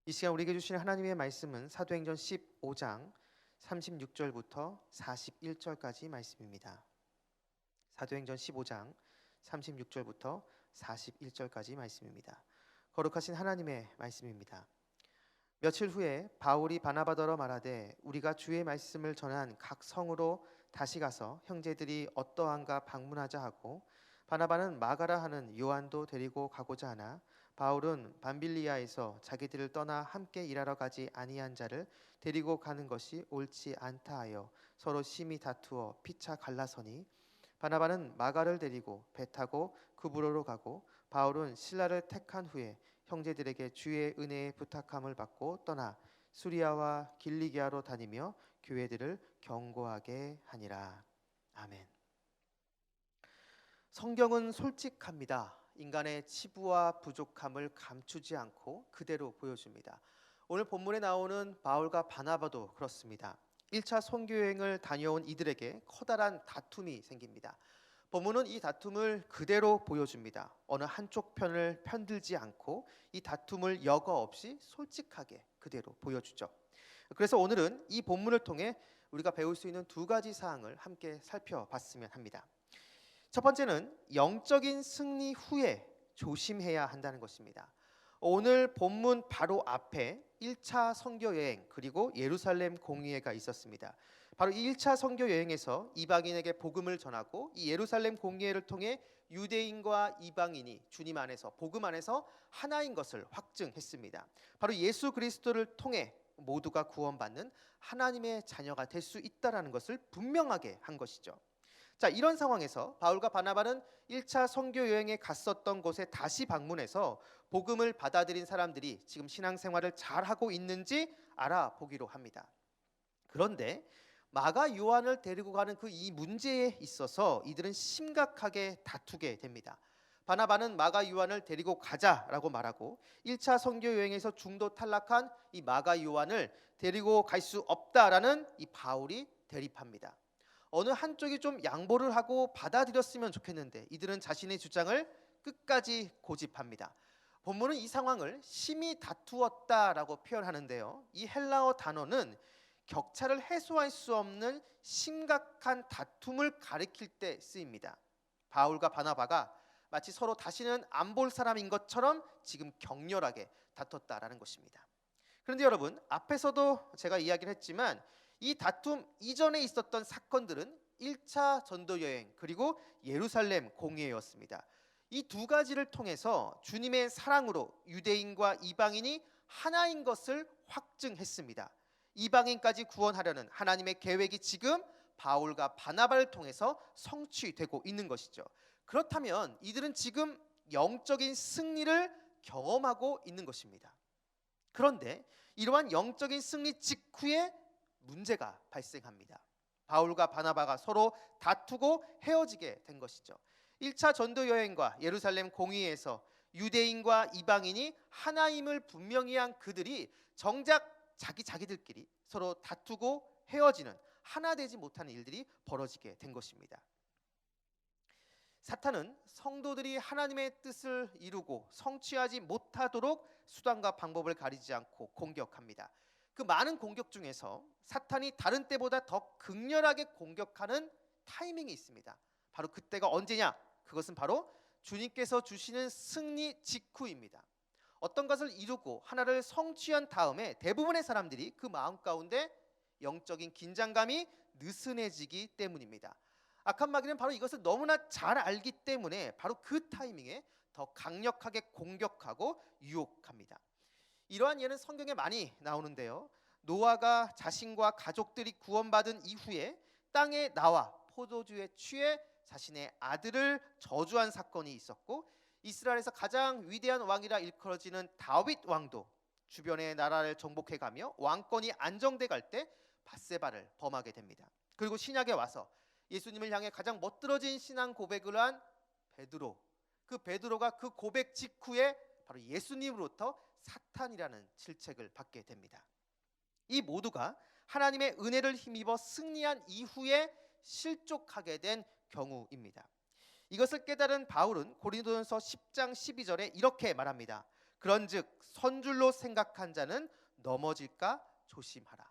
이 시간 우리에게 주시는 하나님의 말씀은 사도행전 15장 36절부터 41절까지 말씀입니다. 사도행전 15장 36절부터 41절까지 말씀입니다. 거룩하신 하나님의 말씀입니다. 며칠 후에 바울이 바나바더러 말하되 우리가 주의 말씀을 전한 각 성으로 다시 가서 형제들이 어떠한가 방문하자 하고, 바나바는 마가라 하는 요한도 데리고 가고자 하나 바울은 밤빌리아에서 자기들을 떠나 함께 일하러 가지 아니한 자를 데리고 가는 것이 옳지 않다 하여 서로 심히 다투어 피차 갈라서니, 바나바는 마가를 데리고 배 타고 그브로로 가고, 바울은 실라를 택한 후에 형제들에게 주의 은혜의 부탁함을 받고 떠나 수리아와 길리기아로 다니며 교회들을 경고하게 하니라. 아멘. 성경은 솔직합니다. 인간의 치부와 부족함을 감추지 않고 그대로 보여줍니다. 오늘 본문에 나오는 바울과 바나바도 그렇습니다. 1차 선교 여행을 다녀온 이들에게 커다란 다툼이 생깁니다. 본문은 이 다툼을 그대로 보여줍니다. 어느 한쪽 편을 편들지 않고 이 다툼을 여과 없이 솔직하게 그대로 보여주죠. 그래서 오늘은 이 본문을 통해 우리가 배울 수 있는 두 가지 사항을 함께 살펴봤으면 합니다. 첫 번째는 영적인 승리 후에 조심해야 한다는 것입니다. 오늘 본문 바로 앞에 1차 선교 여행 그리고 예루살렘 공의회가 있었습니다. 바로 이 1차 선교 여행에서 이방인에게 복음을 전하고, 이 예루살렘 공의회를 통해 유대인과 이방인이 주님 안에서 복음 안에서 하나인 것을 확증했습니다. 바로 예수 그리스도를 통해 모두가 구원받는 하나님의 자녀가 될 수 있다라는 것을 분명하게 한 것이죠. 자, 이런 상황에서 바울과 바나바는 1차 선교 여행에 갔었던 곳에 다시 방문해서 복음을 받아들인 사람들이 지금 신앙생활을 잘하고 있는지 알아보기로 합니다. 그런데 마가 요한을 데리고 가는 그 이 문제에 있어서 이들은 심각하게 다투게 됩니다. 바나바는 마가 요한을 데리고 가자라고 말하고, 1차 선교 여행에서 중도 탈락한 이 마가 요한을 데리고 갈 수 없다라는 이 바울이 대립합니다. 어느 한쪽이 좀 양보를 하고 받아들였으면 좋겠는데 이들은 자신의 주장을 끝까지 고집합니다. 본문은 이 상황을 심히 다투었다라고 표현하는데요, 이 헬라어 단어는 격차를 해소할 수 없는 심각한 다툼을 가리킬 때 쓰입니다. 바울과 바나바가 마치 서로 다시는 안 볼 사람인 것처럼 지금 격렬하게 다퉜다라는 것입니다. 그런데 여러분, 앞에서도 제가 이야기를 했지만 이 다툼 이전에 있었던 사건들은 1차 전도 여행 그리고 예루살렘 공의회였습니다. 이 두 가지를 통해서 주님의 사랑으로 유대인과 이방인이 하나인 것을 확증했습니다. 이방인까지 구원하려는 하나님의 계획이 지금 바울과 바나바를 통해서 성취되고 있는 것이죠. 그렇다면 이들은 지금 영적인 승리를 경험하고 있는 것입니다. 그런데 이러한 영적인 승리 직후에 문제가 발생합니다. 바울과 바나바가 서로 다투고 헤어지게 된 것이죠. 1차 전도 여행과 예루살렘 공의회에서 유대인과 이방인이 하나임을 분명히 한 그들이 정작 자기들끼리 서로 다투고 헤어지는, 하나 되지 못하는 일들이 벌어지게 된 것입니다. 사탄은 성도들이 하나님의 뜻을 이루고 성취하지 못하도록 수단과 방법을 가리지 않고 공격합니다. 그 많은 공격 중에서 사탄이 다른 때보다 더 극렬하게 공격하는 타이밍이 있습니다. 바로 그때가 언제냐? 그것은 바로 주님께서 주시는 승리 직후입니다. 어떤 것을 이루고 하나를 성취한 다음에 대부분의 사람들이 그 마음 가운데 영적인 긴장감이 느슨해지기 때문입니다. 악한 마귀는 바로 이것을 너무나 잘 알기 때문에 바로 그 타이밍에 더 강력하게 공격하고 유혹합니다. 이러한 예는 성경에 많이 나오는데요, 노아가 자신과 가족들이 구원받은 이후에 땅에 나와 포도주에 취해 자신의 아들을 저주한 사건이 있었고, 이스라엘에서 가장 위대한 왕이라 일컬어지는 다윗 왕도 주변의 나라를 정복해가며 왕권이 안정돼 갈 때 밧세바를 범하게 됩니다. 그리고 신약에 와서 예수님을 향해 가장 멋들어진 신앙 고백을 한 베드로, 그 베드로가 그 고백 직후에 바로 예수님으로부터 사탄이라는 질책을 받게 됩니다. 이 모두가 하나님의 은혜를 힘입어 승리한 이후에 실족하게 된 경우입니다. 이것을 깨달은 바울은 고린도전서 10장 12절에 이렇게 말합니다. 그런즉 선줄로 생각한 자는 넘어질까 조심하라.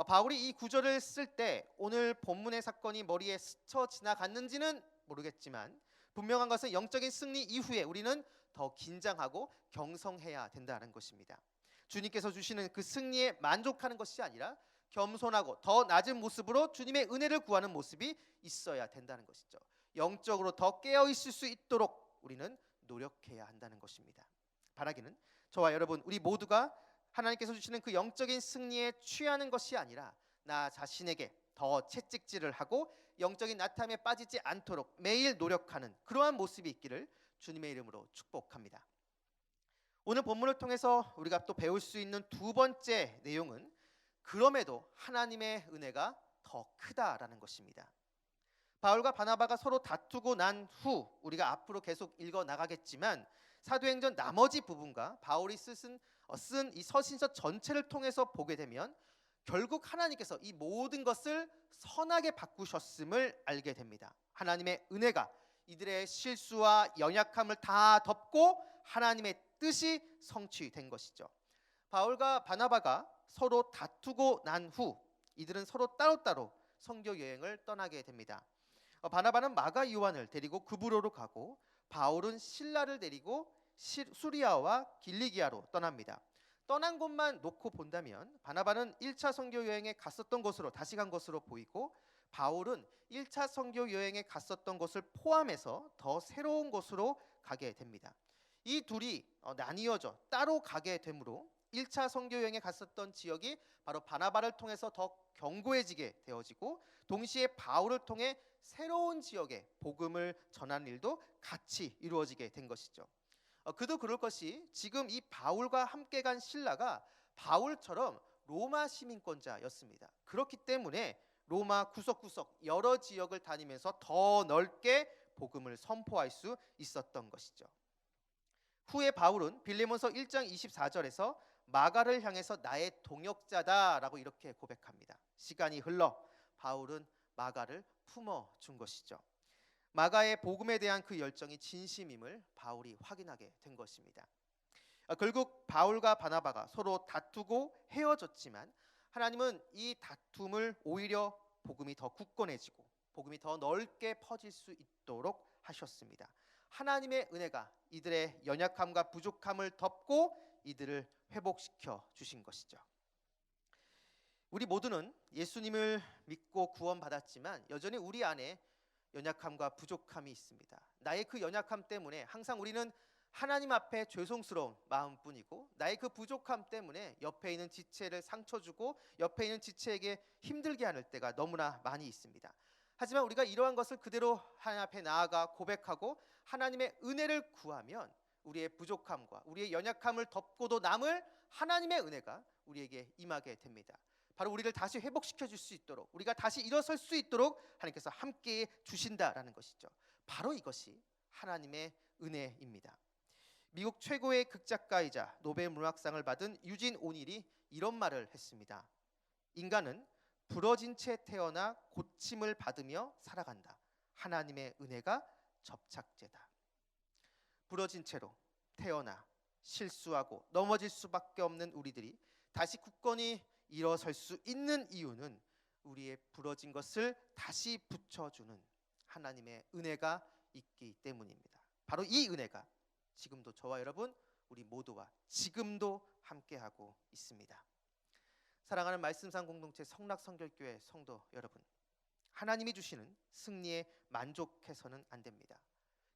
바울이 이 구절을 쓸 때 오늘 본문의 사건이 머리에 스쳐 지나갔는지는 모르겠지만 분명한 것은 영적인 승리 이후에 우리는 더 긴장하고 경성해야 된다는 것입니다. 주님께서 주시는 그 승리에 만족하는 것이 아니라 겸손하고 더 낮은 모습으로 주님의 은혜를 구하는 모습이 있어야 된다는 것이죠. 영적으로 더 깨어 있을 수 있도록 우리는 노력해야 한다는 것입니다. 바라기는 저와 여러분 우리 모두가 하나님께서 주시는 그 영적인 승리에 취하는 것이 아니라 나 자신에게 더 채찍질을 하고 영적인 나탐에 빠지지 않도록 매일 노력하는 그러한 모습이 있기를 주님의 이름으로 축복합니다. 오늘 본문을 통해서 우리가 또 배울 수 있는 두 번째 내용은 그럼에도 하나님의 은혜가 더 크다라는 것입니다. 바울과 바나바가 서로 다투고 난 후 우리가 앞으로 계속 읽어 나가겠지만 사도행전 나머지 부분과 바울이 쓴 이 서신서 전체를 통해서 보게 되면 결국 하나님께서 이 모든 것을 선하게 바꾸셨음을 알게 됩니다. 하나님의 은혜가 이들의 실수와 연약함을 다 덮고 하나님의 뜻이 성취된 것이죠. 바울과 바나바가 서로 다투고 난 후 이들은 서로 따로따로 선교 여행을 떠나게 됩니다. 바나바는 마가 요한을 데리고 구브로로 가고 바울은 실라를 데리고 수리아와 길리기아로 떠납니다. 떠난 곳만 놓고 본다면 바나바는 1차 선교 여행에 갔었던 곳으로 다시 간 것으로 보이고 바울은 1차 선교 여행에 갔었던 곳을 포함해서 더 새로운 곳으로 가게 됩니다. 이 둘이 나뉘어져 따로 가게 되므로 1차 선교 여행에 갔었던 지역이 바로 바나바를 통해서 더 견고해지게 되어지고 동시에 바울을 통해 새로운 지역에 복음을 전하는 일도 같이 이루어지게 된 것이죠. 그도 그럴 것이 지금 이 바울과 함께 간 실라가 바울처럼 로마 시민권자였습니다. 그렇기 때문에 로마 구석구석 여러 지역을 다니면서 더 넓게 복음을 선포할 수 있었던 것이죠. 후에 바울은 빌레몬서 1장 24절에서 마가를 향해서 나의 동역자다라고 이렇게 고백합니다. 시간이 흘러 바울은 마가를 품어준 것이죠. 마가의 복음에 대한 그 열정이 진심임을 바울이 확인하게 된 것입니다. 결국 바울과 바나바가 서로 다투고 헤어졌지만 하나님은 이 다툼을 오히려 복음이 더 굳건해지고 복음이 더 넓게 퍼질 수 있도록 하셨습니다. 하나님의 은혜가 이들의 연약함과 부족함을 덮고 이들을 회복시켜 주신 것이죠. 우리 모두는 예수님을 믿고 구원받았지만 여전히 우리 안에 연약함과 부족함이 있습니다. 나의 그 연약함 때문에 항상 우리는 하나님 앞에 죄송스러운 마음뿐이고 나의 그 부족함 때문에 옆에 있는 지체를 상처 주고 옆에 있는 지체에게 힘들게 하는 때가 너무나 많이 있습니다. 하지만 우리가 이러한 것을 그대로 하나님 앞에 나아가 고백하고 하나님의 은혜를 구하면 우리의 부족함과 우리의 연약함을 덮고도 남을 하나님의 은혜가 우리에게 임하게 됩니다. 바로 우리를 다시 회복시켜 줄 수 있도록 우리가 다시 일어설 수 있도록 하나님께서 함께 주신다라는 것이죠. 바로 이것이 하나님의 은혜입니다. 미국 최고의 극작가이자 노벨 문학상을 받은 유진 오닐이 이런 말을 했습니다. 인간은 부러진 채 태어나 고침을 받으며 살아간다. 하나님의 은혜가 접착제다. 부러진 채로 태어나 실수하고 넘어질 수밖에 없는 우리들이 다시 굳건히 일어설 수 있는 이유는 우리의 부러진 것을 다시 붙여주는 하나님의 은혜가 있기 때문입니다. 바로 이 은혜가 지금도 저와 여러분 우리 모두와 지금도 함께하고 있습니다. 사랑하는 말씀상 공동체 성락성결교회 성도 여러분, 하나님이 주시는 승리에 만족해서는 안 됩니다.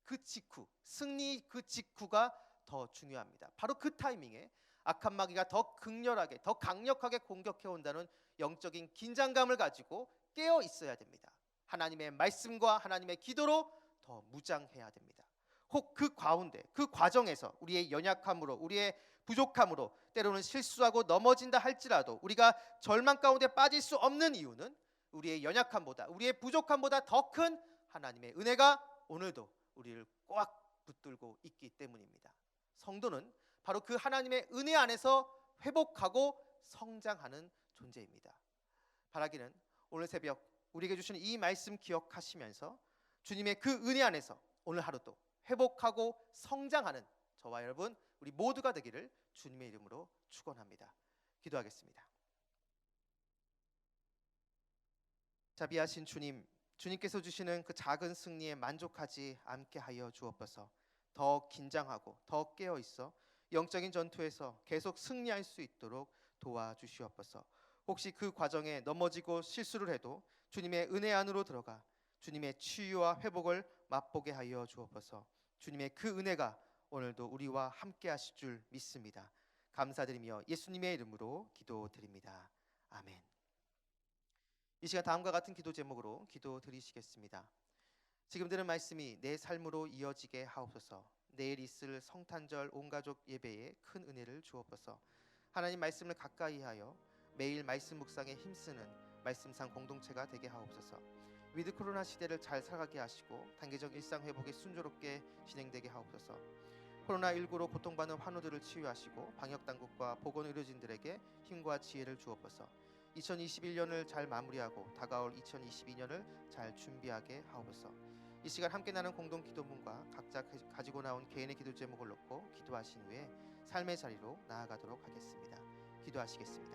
그 직후, 승리 그 직후가 더 중요합니다. 바로 그 타이밍에 악한 마귀가 더 극렬하게, 더 강력하게 공격해 온다는 영적인 긴장감을 가지고 깨어 있어야 됩니다. 하나님의 말씀과 하나님의 기도로 더 무장해야 됩니다. 혹 그 가운데, 그 과정에서 우리의 연약함으로, 우리의 부족함으로 때로는 실수하고 넘어진다 할지라도 우리가 절망 가운데 빠질 수 없는 이유는 우리의 연약함보다, 우리의 부족함보다 더 큰 하나님의 은혜가 오늘도 우리를 꽉 붙들고 있기 때문입니다. 성도는 바로 그 하나님의 은혜 안에서 회복하고 성장하는 존재입니다. 바라기는 오늘 새벽 우리에게 주신 이 말씀 기억하시면서 주님의 그 은혜 안에서 오늘 하루도 회복하고 성장하는 저와 여러분 우리 모두가 되기를 주님의 이름으로 축원합니다. 기도하겠습니다. 자비하신 주님, 주님께서 주시는 그 작은 승리에 만족하지 않게 하여 주옵소서. 더 긴장하고 더 깨어 있어 영적인 전투에서 계속 승리할 수 있도록 도와주시옵소서. 혹시 그 과정에 넘어지고 실수를 해도 주님의 은혜 안으로 들어가 주님의 치유와 회복을 맛보게 하여 주옵소서. 주님의 그 은혜가 오늘도 우리와 함께 하실 줄 믿습니다. 감사드리며 예수님의 이름으로 기도드립니다. 아멘. 이 시간 다음과 같은 기도 제목으로 기도드리시겠습니다. 지금 들은 말씀이 내 삶으로 이어지게 하옵소서. 내일 있을 성탄절 온가족 예배에 큰 은혜를 주옵소서. 하나님 말씀을 가까이 하여 매일 말씀 묵상에 힘쓰는 말씀상 공동체가 되게 하옵소서. 위드 코로나 시대를 잘 살아가게 하시고 단계적 일상 회복이 순조롭게 진행되게 하옵소서. 코로나19로 고통받는 환우들을 치유하시고 방역당국과 보건의료진들에게 힘과 지혜를 주옵소서. 2021년을 잘 마무리하고 다가올 2022년을 잘 준비하게 하옵소서. 이 시간 함께 나눈 공동 기도문과 각자 가지고 나온 개인의 기도 제목을 놓고 기도하신 후에 삶의 자리로 나아가도록 하겠습니다. 기도하시겠습니다.